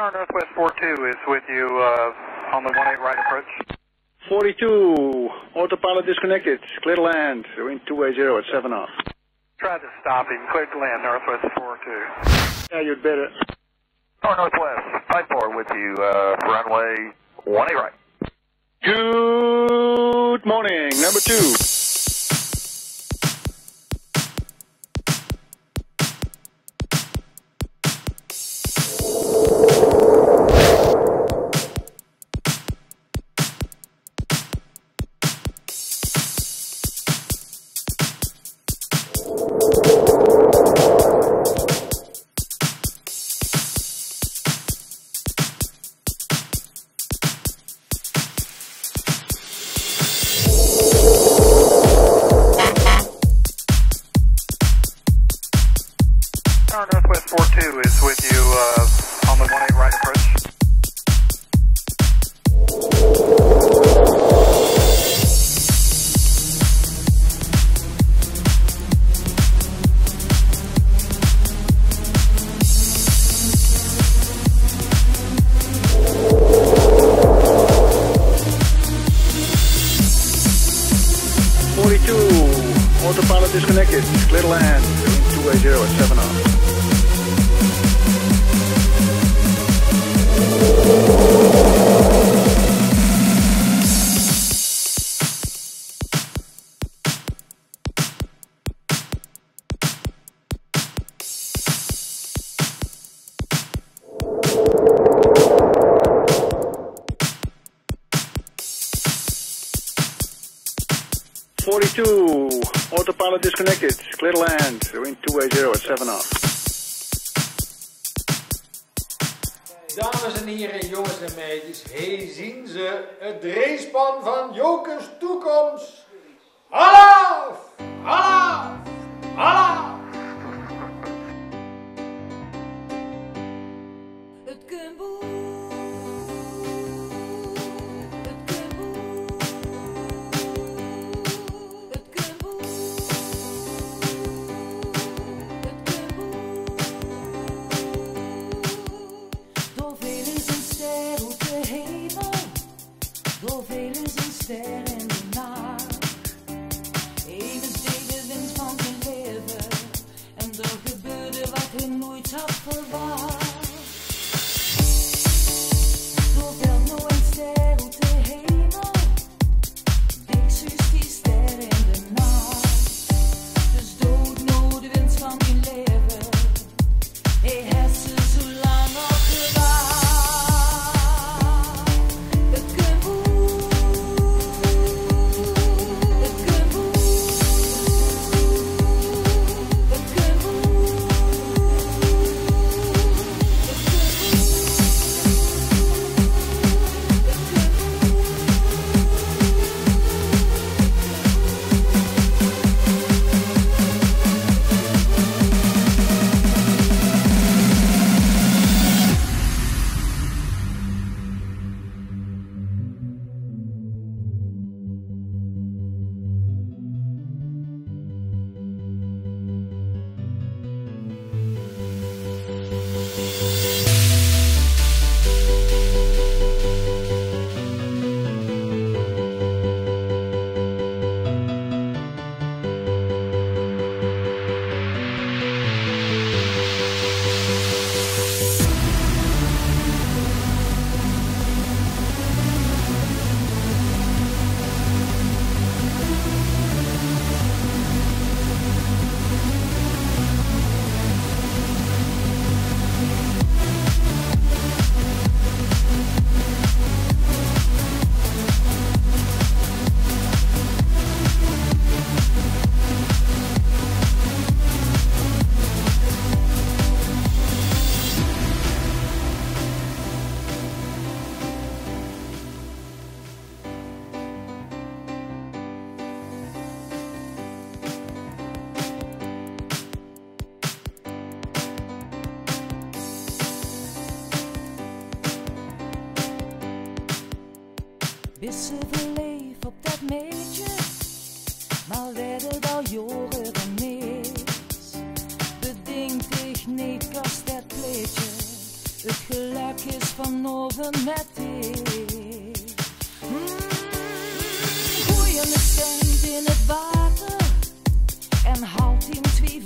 Tower Northwest 42 is with you on the 18 right approach. 42, autopilot disconnected, clear to land, wind 280 at 7 off. Tried to stop him, cleared to land, Northwest 42. Yeah, you'd better. Tower Northwest 54 with you, runway 18 right. Good morning, number 2. Tower Northwest 42 is with you on the 18 right approach. 42, autopilot disconnected, clear to land, wind 280 at 7 off. 42, autopilot disconnected, clear to land, wind 280 at 7 off. Dames en heren, jongens en meisjes, hier zien ze het racepan van Jokers toekomst. Halaf! Halaf! Halaf! Het kunboe. Zoveel is een ster in de nacht. Even steeg de wind van zijn leven. En er gebeurde wat hij nooit had verwacht. Zo veld nou een ster uit de hemel. Dik zus die ster in de nacht. Dus dood nou de wind van zijn leven. Hij heeft ze zo lang op gewacht. Wist ze verleef op dat meisje, maar werd het al jaren mis. Bedingt ik niet kast dat pleetje, Het geluk is van oven met thee. Gooi je cent in het water en haalt hem twee